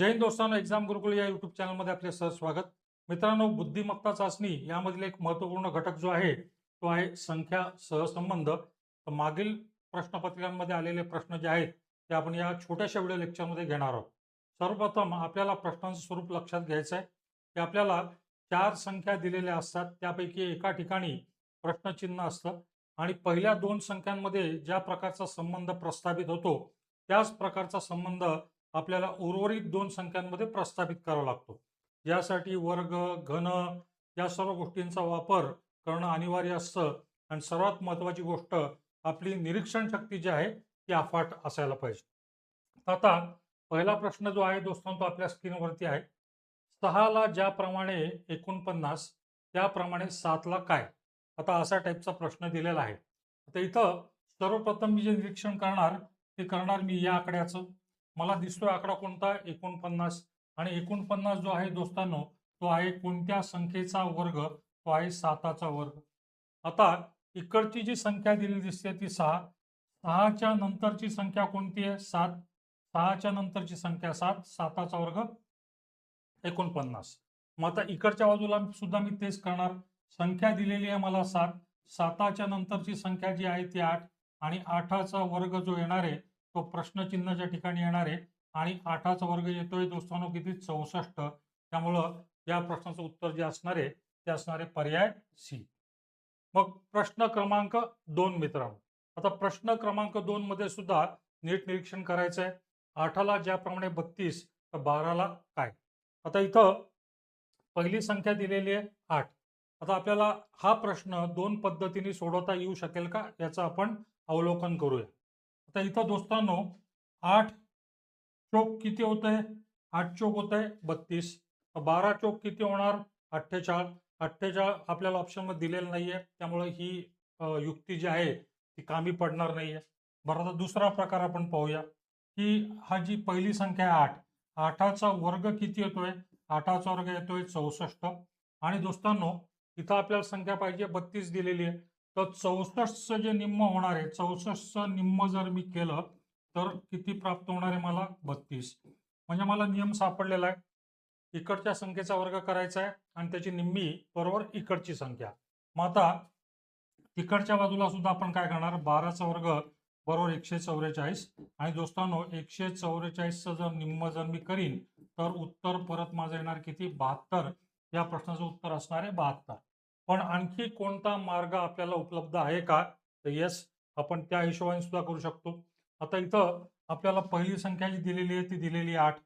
जय Hind दोस्तांनो, exam गुरुकुल या YouTube चॅनलमध्ये आपले सहज स्वागत. मित्रांनो, बुद्धिमत्ता चाचणी यामधील एक महत्त्वपूर्ण घटक जो आहे तो आहे संख्या सहसंबंध. तर मागील प्रश्नपत्रिकांमध्ये आलेले प्रश्न जे आहेत ते आपण या छोट्याशा व्हिडिओ लेक्चरमध्ये घेणार आहोत. सर्वप्रथम आपल्याला प्रश्नांचं स्वरूप लक्षात घ्यायचं आहे की आपल्याला 4 संख्या दिलेल्या असतात, त्यापैकी एका ठिकाणी प्रश्नचिन्ह असतं आणि पहिल्या 2 संख्यांमध्ये ज्या प्रकारचा संबंध प्रस्थापित होतो त्याच प्रकारचा संबंध आपल्याला उर्वरित 2 संख्यांमध्ये प्रस्थापित करावा लागतो. यासाठी वर्ग, घन या सर्व गोष्टींचा वापर करणं अनिवार्य असतं आणि सर्वात महत्त्वाची गोष्ट आपली निरीक्षण शक्ती जी आहे ती अफाट असायला पाहिजे. आता पहिला प्रश्न जो आहे दोस्तांनो तो आपल्या स्क्रीनवरती आहे. 6 ला ज्याप्रमाणे 49 त्याप्रमाणे 7 ला काय? आता अशा टाईपचा प्रश्न दिलेला आहे. आता इथं सर्वप्रथम मी जे निरीक्षण करणार ते करणार मी या आकड्याचं. मला दिसतोय आकडा कोणता? 49. आणि 49 जो आहे दोस्तांनो तो आहे कोणत्या संख्येचा वर्ग? तो आहे 7चा वर्ग. आता इकडची जी संख्या दिलेली दिसते ती 6. 6च्या नंतरची संख्या कोणती आहे? 7. 6च्या नंतरची संख्या 7. 7चा वर्ग 49. मग आता इकडच्या बाजूला सुद्धा मी तेच करणार. संख्या दिलेली आहे मला 7. 7च्या नंतरची संख्या जी आहे ती 8 आणि 8चा वर्ग जो येणार आहे तो प्रश्नचिन्हाच्या ठिकाणी येणार आहे आणि 8चा वर्ग येतोय दोस्तांनो किती? 64. त्यामुळं या प्रश्नाचं उत्तर जे असणार आहे ते असणार आहे पर्याय सी. मग प्रश्न क्रमांक 2 मित्रांनो. आता प्रश्न क्रमांक 2 मध्ये सुद्धा नीट निरीक्षण करायचं आहे. 8ला ज्याप्रमाणे 32 तर 12ला काय? आता इथं पहिली संख्या दिलेली आहे 8. आता आपल्याला हा प्रश्न 2 पद्धतीने सोडवता येऊ शकेल का याचं आपण अवलोकन करूया. आता इथं दोस्तांनो 8 चोक किती होत आहे? 8 चोक होत आहे 32. 12 चोक किती होणार? 48. 48 आपल्याला ऑप्शनमध्ये दिलेलं नाहीये, त्यामुळे ही युक्ती जी आहे ती कामी पडणार नाहीये. बरं, आता दुसरा प्रकार आपण पाहूया की हा जी पहिली संख्या आहे 8. 8चा वर्ग किती येतोय? 8चा वर्ग येतोय 64. आणि दोस्तांनो इथं आपल्याला संख्या पाहिजे 32 दिलेली आहे. तर 64चं जे निम्म होणार आहे, 64चं निम्म जर मी केलं तर किती प्राप्त होणार आहे मला? 32. म्हणजे मला नियम सापडलेला आहे. इकडच्या संख्येचा वर्ग करायचा आहे आणि त्याची निम्मी बरोबर इकडची संख्या. मग आता तिकडच्या बाजूला सुद्धा आपण काय करणार? 12चा वर्ग बरोबर 144. आणि दोस्तांनो 144चं जर निम्म जर मी करीन तर उत्तर परत माझं येणार किती? 72. या प्रश्नाचं उत्तर असणार आहे 72. पण आणखी कोणता मार्ग आपल्याला उपलब्ध आहे का? तर येस, आपण त्या हिशोबाने सुद्धा करू शकतो. आता इथं आपल्याला पहिली संख्या जी दिलेली आहे ती दिलेली 8.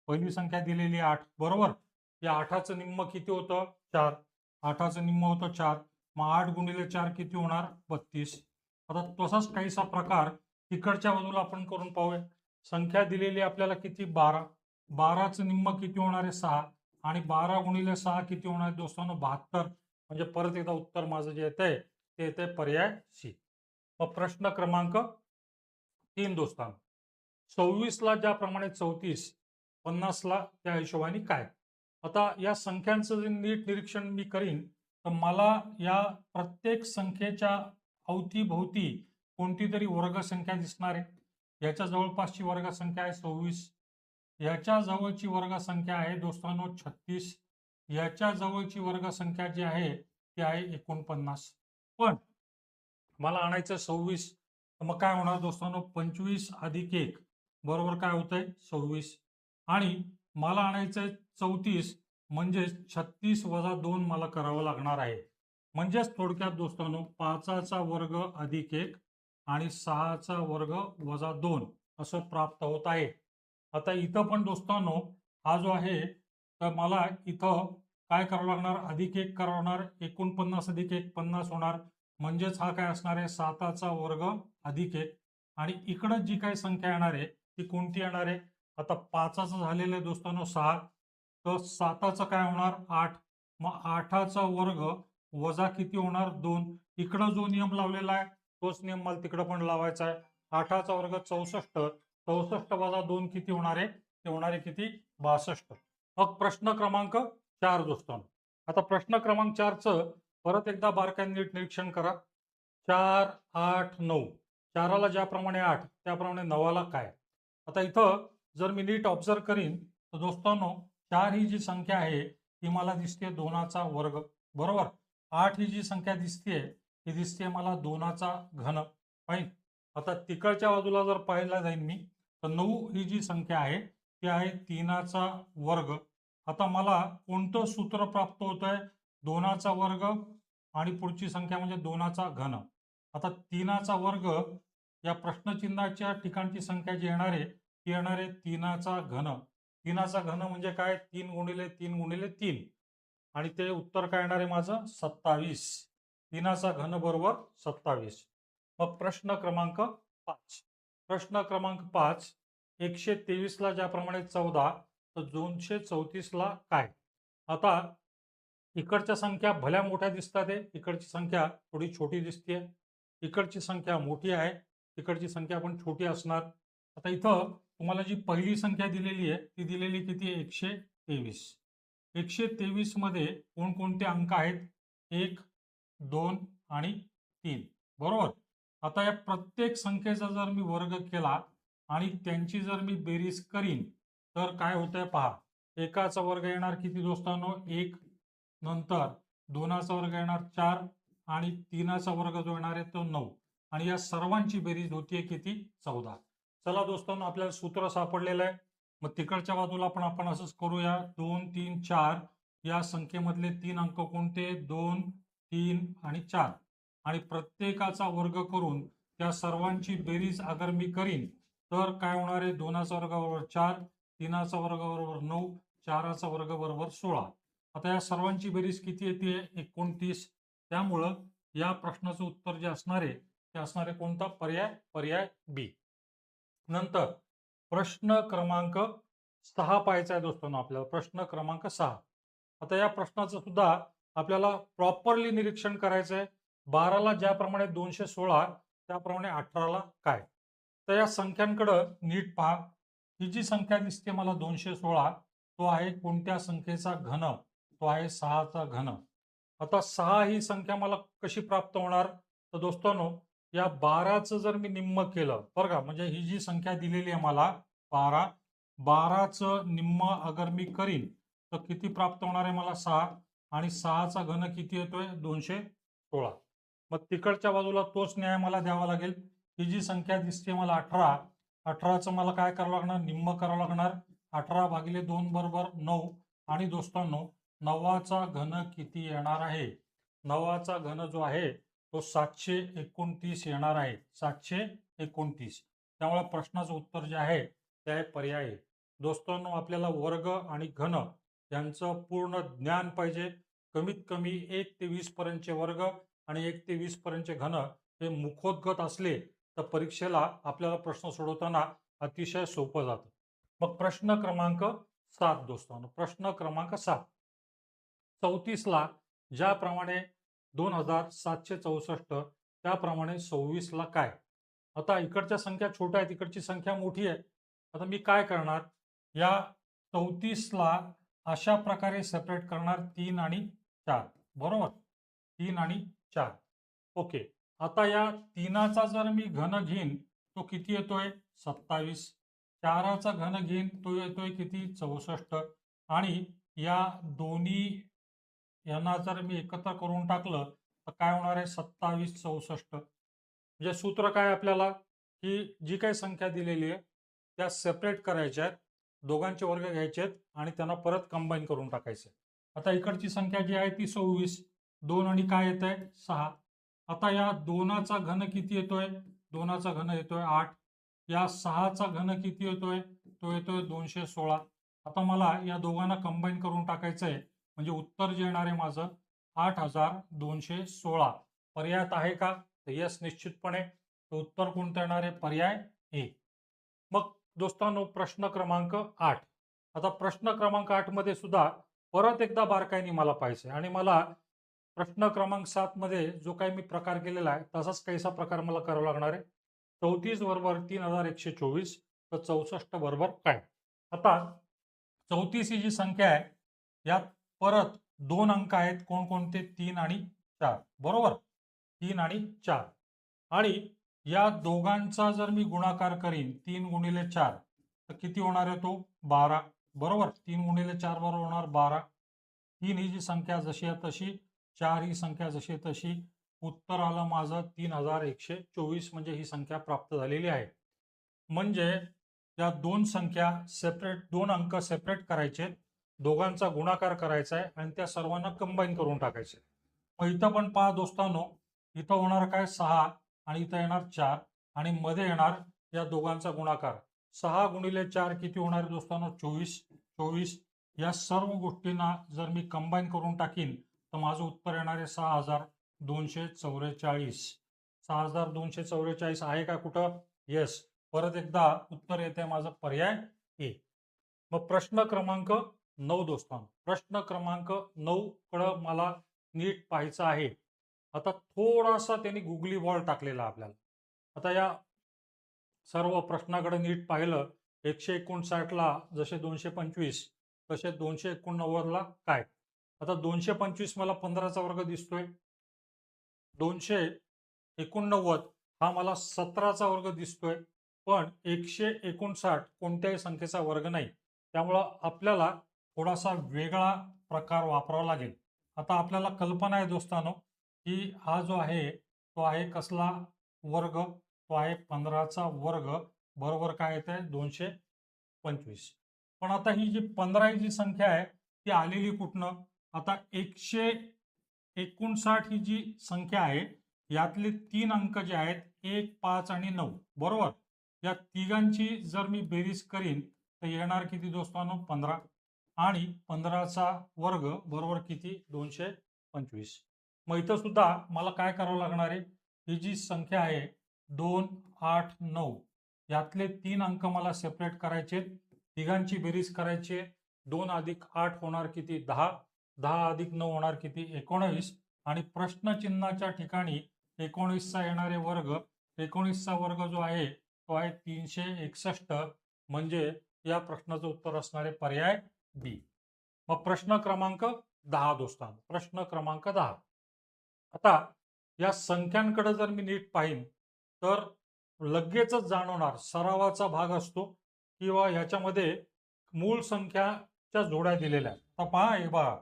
पहिली संख्या दिलेली 8 बरोबर. या 8चं निम्म किती होतं? 4. 8चं निम्म होतं 4. मग 8 गुणिले 4 किती होणार? 32. आता तसाच काहीसा प्रकार तिकडच्या बाजूला आपण करून पाहूया. संख्या दिलेली आपल्याला किती? 12. 12चं निम्म किती होणार आहे? 6. आणि 12 गुणिले 6 किती होणार आहे दोस्तांनो? 72. म्हणजे परत एकदा उत्तर माझं जे येतंय ते येतंय पर्याय सी. मग प्रश्न क्रमांक 3 दोस्तांनो. 26ला ज्याप्रमाणे 34, 50ला त्या हिशोबाने काय? आता या संख्यांचं जे नीट निरीक्षण मी करीन तर मला या प्रत्येक संख्येच्या अवतीभोवती कोणती तरी वर्गसंख्या दिसणार आहे. याच्या जवळपासची वर्गसंख्या आहे 26. याच्या जवळची वर्गसंख्या आहे दोस्तांनो 36. याच्या जवळची वर्गसंख्या जी आहे ती आहे 49. पण मला आणायचं 26. तर मग काय होणार दोस्तांनो? 25 अधिक 1 बरोबर काय होतंय? 26. आणि मला आणायचंय 34 म्हणजे 36 वजा 2 मला करावं लागणार आहे. म्हणजेच थोडक्यात दोस्तांनो 5चा वर्ग अधिक 1 आणि 6चा वर्ग वजा 2 असं प्राप्त होत आहे. आता इथं पण दोस्तांनो हा जो आहे तर मला इथं काय करावं लागणार? अधिक 1 करावं लागणार. 49 अधिक 1 50 होणार. म्हणजेच हा काय असणार आहे? 7चा वर्ग अधिक 1. आणि इकडं जी काही संख्या येणार आहे ती कोणती येणार आहे? आता 5चं झालेलं आहे दोस्तांनो 6. तर 7चं काय होणार? 8. मग 8चा वर्ग वजा किती होणार? 2. इकडं जो नियम लावलेला आहे तोच नियम मला तिकडं पण लावायचा आहे. 8चा वर्ग 64. 64 वजा 2 किती होणार आहे? ते होणार आहे किती? 62. मग प्रश्न क्रमांक 4 दोस्तांनो. आता प्रश्न क्रमांक 4चं परत एकदा बारकाईने नीट निरीक्षण करा. 4, 8, 9. 4ला ज्याप्रमाणे 8 त्याप्रमाणे 9ला काय? आता इथं जर मी नीट ऑब्झर्व करीन तर दोस्तांनो 4 ही जी संख्या आहे ती मला दिसते 2चा वर्ग, बरोबर. 8 ही जी संख्या दिसते ती दिसते मला 2चा घन. फाईन. आता तिकडच्या बाजूला जर पाहायला जाईन मी तर 9 ही जी संख्या आहे ती आहे 3चा वर्ग. आता मला कोणतं सूत्र प्राप्त होत आहे? 2चा वर्ग आणि पुढची संख्या म्हणजे 2चा घन. आता 3चा वर्ग या प्रश्नचिन्हाच्या ठिकाणची संख्या जी येणार आहे ती येणार आहे 3चा घन. 3चा घन म्हणजे काय? 3 गुणिले 3 गुणिले 3 आणि ते उत्तर काय येणार आहे माझं? 27. 3चा घन बरोबर 27. मग प्रश्न क्रमांक 5. प्रश्न क्रमांक 5. 123 ला ज्याप्रमाणे 14 तर 234 ला काय? आता इकडच्या संख्या भल्या मोठ्या दिसतात आहे, इकडची संख्या थोडी छोटी दिसते. इकडची संख्या मोठी आहे, तिकडची संख्या पण छोटी असणार. आता इथं तुम्हाला जी पहिली संख्या दिलेली आहे ती दिलेली किती आहे? 123. 123 मध्ये कोणकोणते अंक आहेत? 1, 2 आणि 3, बरोबर. आता या प्रत्येक संख्येचा जर मी वर्ग केला आणि त्यांची जर मी बेरीज करीन तर काय होतंय पहा. एकाचा वर्ग येणार किती दोस्तांनो? 1, नंतर 2चा वर्ग येणार 4 आणि 3चा वर्ग जो येणार आहे तो 9 आणि या सर्वांची बेरीज होतीये किती? 14. चला दोस्तांनो आपल्याला सूत्र सापडलेलं आहे. मग तिकडच्या बाजूला पण आपण असंच करूया. 2, 3, 4 या संख्येमधले 3 अंक कोणते? 2, 3 आणि 4 आणि प्रत्येकाचा वर्ग करून त्या सर्वांची बेरीज अगर मी करीन तर काय होणार आहे? 2चा वर्ग बरोबर 4, 3चा वर्ग बरोबर 9, 4चा वर्ग बरोबर 16. आता या सर्वांची बेरीज किती येते? 29. त्यामुळं या प्रश्नाचं उत्तर जे असणार आहे ते असणार आहे कोणता? पर्याय बी. नंतर प्रश्न क्रमांक 6 पाहायचा आहे दोस्तांनो आपल्याला. प्रश्न क्रमांक 6. आता या प्रश्नाचं सुद्धा आपल्याला प्रॉपरली निरीक्षण करायचं आहे. 12ला ज्याप्रमाणे 216 त्याप्रमाणे 18ला काय? तर या संख्यांकडे नीट पहा. ही जी संख्या दिसते मला 216 तो आहे कोणत्या संख्येचा घन? तो आहे 6चा घन. आता 6 ही संख्या मला कशी प्राप्त होणार? तर दोस्तांनो या 12चं जर मी निम्म केलं बरं का, म्हणजे ही जी संख्या दिलेली आहे मला 12, 12चं निम्म अगर मी करीन तर किती प्राप्त होणार आहे मला? 6 आणि 6चा घन किती येतोय? 216. मग तिकडच्या बाजूला तोच न्याय मला द्यावा लागेल. ही जी संख्या दिसते मला 18, 18चं मला काय करावं लागणार? निम्म करावं लागणार. 18 भागिले 2 बरोबर 9 आणि दोस्तांनो 9चा घन किती येणार आहे? 9चा घन जो आहे तो 729 येणार आहे. 729. त्यामुळे प्रश्नाचं उत्तर जे आहे ते आहे पर्याय. दोस्तांनो आपल्याला वर्ग आणि घन यांचं पूर्ण ज्ञान पाहिजे. कमीत कमी 1 ते 20 पर्यंतचे वर्ग आणि 1 ते 20 पर्यंतचे घन हे मुखोद्गत असले तर परीक्षेला आपल्याला प्रश्न सोडवताना अतिशय सोपं जातं. मग प्रश्न क्रमांक 7 दोस्तांनो. प्रश्न क्रमांक 7. 34ला ज्याप्रमाणे 2764 त्याप्रमाणे 26ला काय? आता इकडच्या संख्या छोट्या आहेत, इकडची संख्या मोठी आहे. आता मी काय करणार? या 34ला अशा प्रकारे सेपरेट करणार 3 आणि 4, बरोबर. 3 आणि 4. ओके. आता या 3चा जर मी घन घेईन तो किती येतोय? 27. 4चा घन घेईन तो येतोय किती? 64 आणि या दोन्ही यांना जर मी एकत्र करून टाकलं तर काय होणार आहे? 27, 64. म्हणजे सूत्र काय आपल्याला? की जी काही संख्या दिलेली आहे त्या सेपरेट करायच्या आहेत, दोघांचे वर्ग घ्यायचे आहेत आणि त्यांना परत कंबाईन करून टाकायचे. आता इकडची संख्या जी आहे ती 26, 2 आणि काय येत आहे? 6. आता या 2चा घन किती येतोय? 2चा घन येतोय 8. या 6चा घन किती येतोय? तो येतोय 216. आता मला या दोघांना कंबाईन करून टाकायचं आहे म्हणजे उत्तर जे येणार आहे माझं 8216. पर्यायात आहे का? तर यस, निश्चितपणे. उत्तर कोणतं येणार आहे? पर्याय ए. मग दोस्तांनो प्रश्न क्रमांक 8. आता प्रश्न क्रमांक 8 मध्ये सुद्धा परत एकदा बारकाईने मला पाहिजे आणि मला प्रश्न क्रमांक 7 मध्ये जो काही मी प्रकार केलेला आहे तसाच काहीसा प्रकार मला करावा लागणार आहे. 34 बरोबर 3124 तर 64 बरोबर काय? आता 34 ही जी संख्या आहे यात परत 2 अंक आहेत. कोणकोणते? 3 आणि 4, बरोबर. 3 आणि 4 आणि या दोघांचा जर मी गुणाकार करीन 3 गुणिले 4 तर किती होणार आहे? तो 12. बरोबर. 3 गुणिले 4 बरोबर होणार 12. 3 ही जी संख्या जशी आहे तशी, 4 ही संख्या जशी आहे तशी. उत्तर आलं माझं 3124 म्हणजे ही संख्या प्राप्त झालेली आहे. म्हणजे या दोन संख्या सेपरेट, दोन अंक सेपरेट करायचे, दोघांचा गुणाकार करायचा आहे आणि त्या सर्वांना कंबाईन करून टाकायचे. मग इथं पण पहा दोस्तांनो, इथं होणार काय 6 आणि इथं येणार 4 आणि मध्ये येणार या दोघांचा गुणाकार. 6 गुणिले 4 किती होणार दोस्तांनो 24. 24 या सर्व गोष्टींना जर मी कंबाईन करून टाकीन तर माझं उत्तर येणार आहे 6244. 6244 आहे का कुठं? येस. परत एकदा उत्तर येते माझं पर्याय ए. मग प्रश्न क्रमांक 9 दोस्तांनो, प्रश्न क्रमांक 9 कडे मला नीट पाहायचं आहे. आता थोडासा त्यांनी गुगली बॉल टाकलेला आपल्याला. आता या सर्व प्रश्नाकडे नीट पाहिलं, 159 ला जसे 225 तसे 289 ला काय. आता 225 मला 15चा वर्ग दिसतोय, 289 हा मला 17चा वर्ग दिसतोय, पण 159 कोणत्याही संख्येचा वर्ग नाही. त्यामुळं आपल्याला थोडासा वेगळा प्रकार वापरावा लागेल. आता आपल्याला कल्पना आहे दोस्तांनो, की हा जो आहे तो आहे कसला वर्ग, तो आहे 15चा वर्ग बरोबर काय येते 225. पण आता ही जी 15 ही जी संख्या आहे ती आलेली कुठनं? आता 159 ही जी संख्या आहे यातले 3 अंक जे आहेत 1, 5 आणि 9 बरोबर. या तिघांची जर मी बेरीज करीन तर येणार किती दोस्तांनो 15 आणि 15चा वर्ग बरोबर किती 225. मग इथं सुद्धा मला काय करावं लागणार आहे, ही जी संख्या आहे 2, 8, 9 यातले 3 अंक मला सेपरेट करायचे, तिघांची बेरीज करायची. 2 अधिक 8 होणार किती 10, 10 अधिक 9 होणार किती 19 आणि प्रश्नचिन्हाच्या ठिकाणी 19चा येणारे वर्ग, 19चा वर्ग जो आहे तो आहे 361. म्हणजे या प्रश्नाचं उत्तर असणारे पर्याय बी. मग प्रश्न क्रमांक 10 दोस्तांनो, प्रश्न क्रमांक 10. आता या संख्यांकडे जर मी नीट पाहिन तर लगेचच जाणवणार सरावाचा भाग असतो किंवा ह्याच्यामध्ये मूळ संख्याच्या जोड्या दिलेल्या आहेत. आता पहा हे बघा,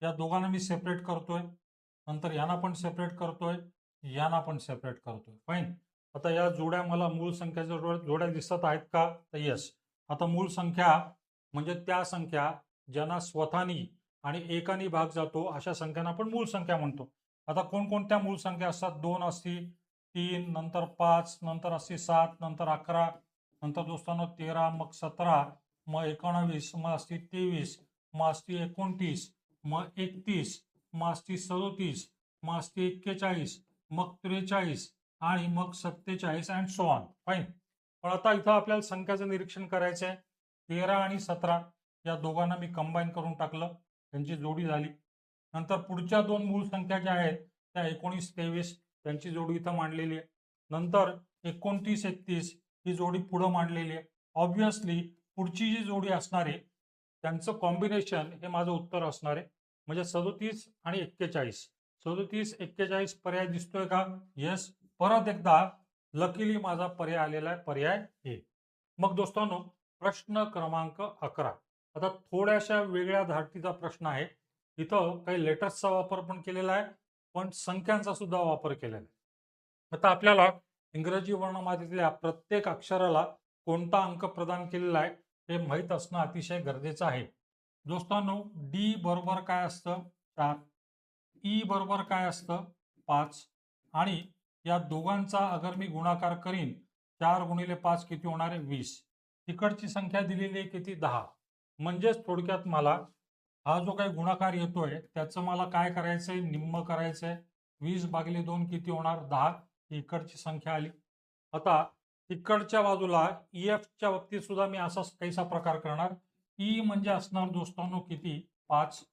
या दोघांना मी सेपरेट करतोय, नंतर यांना पण सेपरेट करतोय, यांना पण सेपरेट करतोय. फाईन. आता या जोड्या मला मूळ संख्याच्या जोड्या दिसत आहेत का? तर येस. आता मूळ संख्या म्हणजे त्या संख्या ज्यांना स्वतःनी आणि एकानी भाग जातो अशा संख्यांना आपण मूळ संख्या म्हणतो. आता कोणकोणत्या मूळ संख्या असतात? 2 असती, 3 नंतर 5 नंतर असते 7 नंतर 11 नंतर दोस्तांनो 13 मग 17 मग 19 मग असते 23 मग असते 29 मग 31 मग असते 37 मग असते 41 मग 43 आणि मग 47 अँड सो ऑन. फाईन. पण आता इथं आपल्याला संख्याचं निरीक्षण करायचं आहे. 13 आणि 17 या दोघांना मी कंबाईन करून टाकलं, त्यांची जोडी झाली. नंतर पुढच्या दोन मूळ संख्या ज्या आहेत त्या 19, 23 त्यांची जोडी इथं मांडलेली आहे. नंतर 29, 31 ही जोडी पुढं मांडलेली आहे. ऑब्व्हियसली पुढची जी जोडी असणार आहे त्यांचं कॉम्बिनेशन हे माझं उत्तर असणार आहे. म्हणजे 37 आणि 41. 37, 41 पर्याय दिसतोय का? येस. परत एकदा लकीली माझा पर्याय आलेला आहे, पर्याय ए. मग दोस्तांनो प्रश्न क्रमांक 11. आता थोड्याशा वेगळ्या धाटीचा प्रश्न आहे. इथं काही लेटर्सचा वापर पण केलेला आहे, पण संख्यांचा सुद्धा वापर केलेला आहे. आता आपल्याला इंग्रजी वर्णमालेतल्या प्रत्येक अक्षराला कोणता अंक प्रदान केलेला आहे हे माहीत असणं अतिशय गरजेचं आहे. दोस्तांनो डी बरोबर काय असतं 4, ई बरोबर काय असतं 5 आणि या दोघांचा अगर मी गुणाकार करीन 4 गुणिले 5 किती होणार आहे 20. तिकडची संख्या दिलेली आहे किती 10. म्हणजेच थोडक्यात मला हा जो काही गुणाकार येतोय त्याचं मला काय करायचंय निम्म करायचंय. 20/2 किती होणार 10. इकडची संख्या आली. आता इकडच्या बाजूला EF च्या बाबतीत सुद्धा मी असाच काहीसा प्रकार करणार. ई म्हणजे असणार दोस्तांनो किती 5.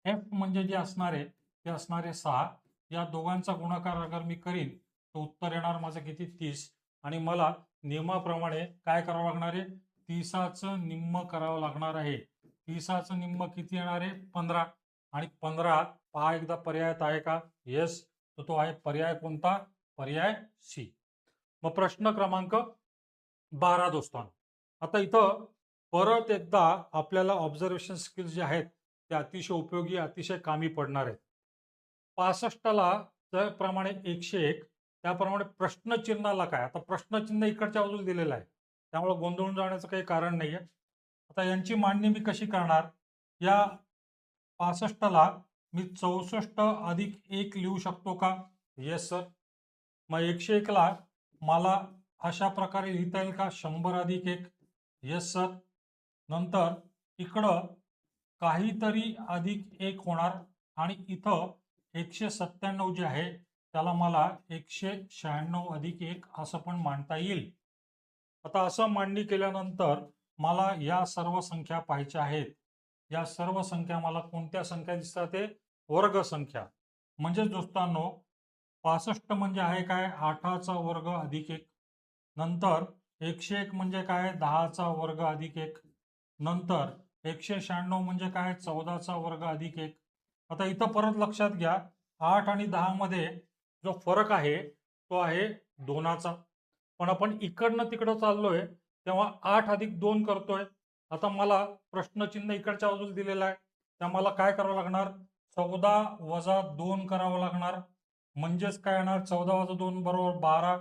एफ म्हणजे जे असणार आहे ते असणार आहे 6. या दोघांचा गुणाकार अगर मी करीन तर उत्तर येणार माझं किती 30 आणि मला नियमाप्रमाणे काय करावं लागणार आहे 30चं निम्म करावं लागणार आहे. 30चं निम्म किती येणार आहे 15 आणि 15 पहा एकदा पर्यायात आहे का? येस. तर तो आहे पर्याय कोणता? पर्याय सी. मग प्रश्न क्रमांक 12 दोस्तांनो. आता इथं परत एकदा आपल्याला ऑब्झर्वेशन स्किल्स जे आहेत ते अतिशय उपयोगी, अतिशय कामी पडणार आहेत. 65ला ज्याप्रमाणे 101 त्याप्रमाणे प्रश्नचिन्हाला काय? आता प्रश्नचिन्ह इकडच्या बाजूला दिलेलं आहे. त्यामुळे गोंधळून जाण्याचं काही कारण नाहीये. आता यांची मांडणी मी कशी करणार? या 65ला मी 64 अधिक 1 लिहू शकतो का? Yes sir. मग 101ला मला अशा प्रकारे लिहिता येईल का? 100 अधिक 1. Yes sir. नंतर इकडं काहीतरी अधिक 1 होणार आणि इथं 197 जे आहे त्याला मला 196 अधिक 1 असं पण मांडता येईल. आता असं मांडणी केल्यानंतर मला या सर्व संख्या पाहायच्या आहेत. या सर्व संख्या मला कोणत्या संख्या दिसतात? ते वर्ग संख्या. म्हणजेच दोस्तांनो 65 म्हणजे आहे काय? 8चा वर्ग अधिक 1. नंतर 101 म्हणजे काय? 10चा वर्ग अधिक 1. नंतर 196 म्हणजे काय? 14चा वर्ग अधिक 1. आता इथं परत लक्षात घ्या 8 आणि 10 मध्ये जो फरक आहे तो आहे 2चा. पण आपण इकडनं तिकडं चाललोय तेव्हा 8 अधिक 2 करतोय. आता मला प्रश्नचिन्ह इकडच्या बाजूला दिलेलं आहे. त्या मला काय करावं लागणार? 14 वजा 2 करावं लागणार. म्हणजेच काय येणार? 14 वजा 2 बरोबर 12.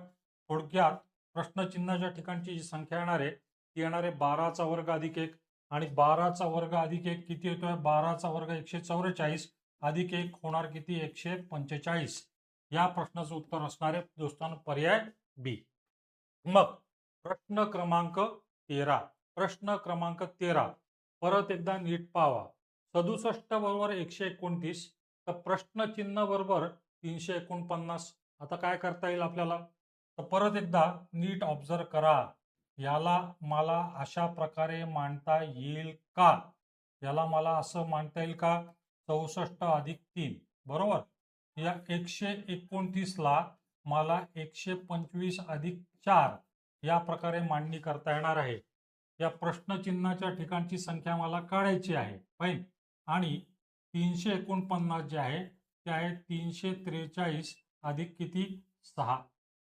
थोडक्यात प्रश्नचिन्हाच्या ठिकाणची जी संख्या येणार आहे ती येणार आहे 12चा वर्ग अधिक 1 आणि 12चा वर्ग अधिक 1 किती येतोय? 12चा वर्ग 144 अधिक 1 होणार किती? 145. या प्रश्नाचं उत्तर असणार आहे दोस्तांनो पर्याय बी. मग प्रश्न क्रमांक 13. प्रश्न क्रमांक 13 परत एकदा नीट पाहावा. 67 बरोबर 129 तर प्रश्नचिन्ह बरोबर 349. आता काय करता येईल आपल्याला? तर परत एकदा नीट ऑब्झर्व करा. याला मला अशा प्रकारे मांडता येईल का? याला मला असं मांडता येईल का? 64 अधिक 3 बरोबर. या 129ला मला 125 अधिक 4 या प्रकारे मांडणी करता येणार आहे. या प्रश्नचिन्हाच्या ठिकाणची संख्या मला काढायची आहे. फाईन. आणि 349 जे आहे ते आहे 343 अधिक किती? 6.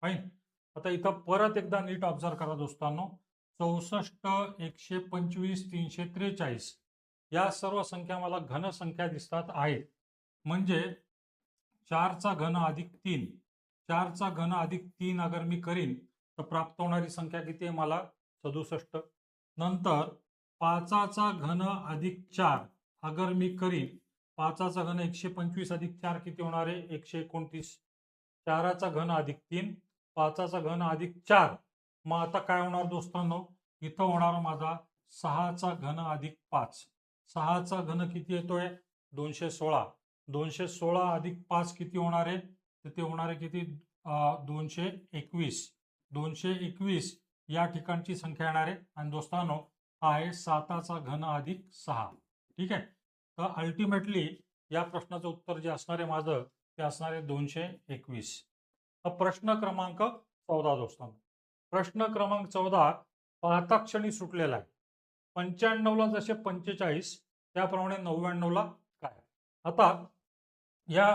फाईन. आता इथं परत एकदा नीट ऑब्झर्व करा दोस्तांनो. 64, 125, 343 या सर्व संख्या मला घन संख्या दिसतात आहेत. म्हणजे 4चा घन अधिक 3. 4चा घन अधिक 3 अगर मी करीन तर प्राप्त होणारी संख्या किती आहे मला? 67. नंतर 5चा घन अधिक 4 अगर मी करीन 5चा घन 125 अधिक 4 किती होणार आहे? 129. 4चा घन अधिक 3 5चा घन अधिक 4. मग आता काय होणार दोस्तांनो? इथं होणार माझा 6चा घन अधिक 5. 6चा घन किती येतोय? 216. 216 अधिक 5 किती होणार आहे? तर ते होणार आहे किती? 221. 221 या ठिकाणची संख्या येणार आहे आणि दोस्तांनो हा आहे 7चा घन अधिक 6. ठीक आहे. तर अल्टिमेटली या प्रश्नाचं उत्तर जे असणार आहे माझं ते असणार आहे 221. प्रश्न क्रमांक 14 दोस्तांनो. प्रश्न क्रमांक 14 पाहता क्षणी सुटलेला आहे. 95ला जसे 45 त्याप्रमाणे 99ला काय? आता या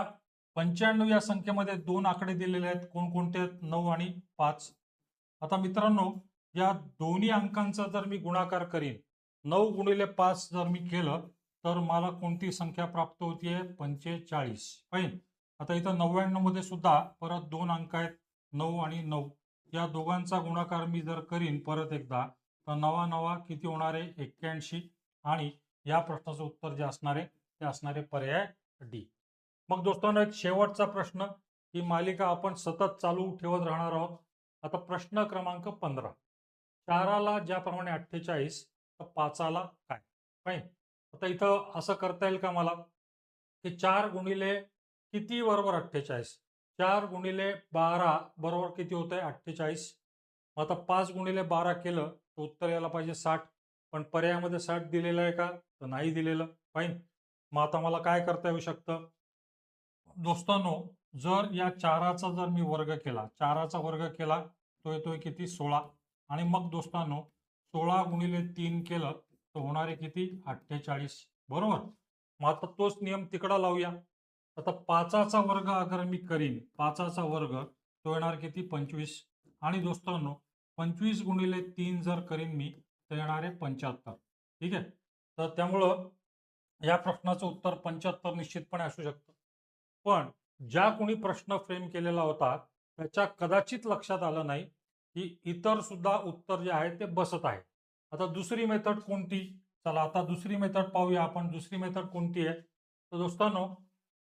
95 या संख्येमध्ये 2 आकडे दिलेले आहेत. कोणकोणते आहेत? 9 आणि 5. आता मित्रांनो या दोन्ही अंकांचा जर मी गुणाकार करीन 9 गुणिले 5 जर मी केलं तर मला कोणती संख्या प्राप्त होतीये? 45. फाईन. आता इथं 99 मध्ये सुद्धा परत 2 अंक आहेत 9 आणि 9. या दोघांचा गुणाकार मी जर करीन परत एकदा तर 9 9 किती होणार आहे? 81. आणि या प्रश्नाचं उत्तर जे असणार आहे ते असणार आहे पर्याय डी. मग दोस्तांनो एक शेवटचा प्रश्न. ही मालिका आपण सतत चालू ठेवत राहणार आहोत. आता प्रश्न क्रमांक 15. 4ला ज्याप्रमाणे 48 तर 5ला काय? फाईन. आता इथं असं करता येईल का मला की 4 गुणिले किती बरोबर 48? 4 गुणिले 12 बरोबर किती होत आहे? 48. आता 5 गुणिले 12 केलं तर उत्तर यायला पाहिजे 60. पण पर्यायामध्ये 60 दिलेलं आहे का? तर नाही दिलेलं. फाईन. मग आता मला काय करता येऊ शकतं? दोस्तांनो जर या 4चा जर मी वर्ग केला 4चा वर्ग केला तो येतोय किती? 16. आणि मग दोस्तांनो 16 गुणिले 3 केलं तर होणार आहे किती? 48. बरोबर. मग आता तोच नियम तिकडा लावूया. आता 5चा वर्ग अगर मी करीन 5चा वर्ग तो येणार किती? 25. आणि दोस्तांनो 25 गुणिले 3 जर करीन मी तर येणार आहे 75. ठीक आहे. तर त्यामुळं या प्रश्नाचं उत्तर 75 निश्चितपणे असू शकतं. पण ज्या कोणी प्रश्न फ्रेम केलेला होता त्याच्या कदाचित लक्षात आलं नाही की इतर सुद्धा उत्तर जे आहे ते बसत आहे. आता दुसरी मेथड कोणती? चला आता दुसरी मेथड पाहूया आपण. दुसरी मेथड कोणती आहे? तर दोस्तांनो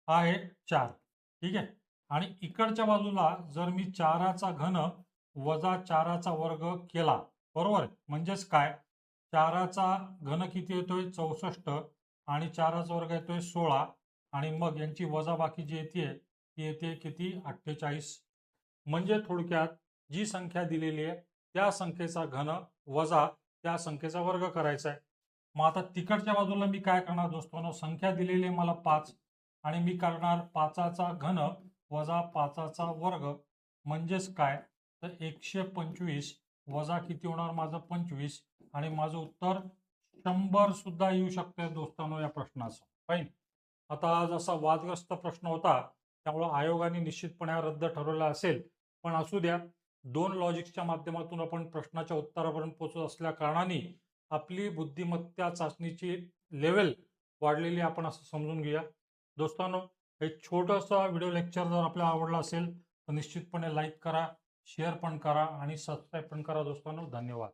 हा आहे 4. ठीक आहे. आणि इकडच्या बाजूला जर मी 4चा घन वजा 4चा वर्ग केला, बरोबर आहे? म्हणजेच काय? 4चा घन किती येतोय? 64 आणि 4चा वर्ग येतोय 16 आणि मग यांची वजाबाकी जी येते ती येते किती? 48. म्हणजे थोडक्यात जी संख्या दिलेली आहे त्या संख्येचा घन वजा त्या संख्येचा वर्ग करायचा आहे. मग आता तिकडच्या बाजूला मी काय करणार दोस्तांनो? संख्या दिलेली आहे मला 5 आणि मी करणार 5चा घन वजा 5चा वर्ग म्हणजेच काय? तर 125 वजा किती होणार माझं? 25 आणि माझं उत्तर 100 सुद्धा येऊ शकते दोस्तांनो या प्रश्नाचं. फाईन. आता जसा वादग्रस्त प्रश्न होता त्यामुळे आयोगाने निश्चितपणे हा रद्द ठरवला असेल, पण असू द्या. 2 लॉजिक्सच्या माध्यमातून आपण प्रश्नाच्या उत्तरापर्यंत पोहोचत असल्या कारणाने आपली बुद्धिमत्ता चाचणीची लेवल वाढलेली आपण असं समजून घेऊया. दोस्तांनो, हे छोटंसं व्हिडिओ लेक्चर जर आपल्याला आवडला असेल तर निश्चितपणे लाईक करा, शेअर पण करा आणि सबस्क्राईब पण करा दोस्तांनो. धन्यवाद.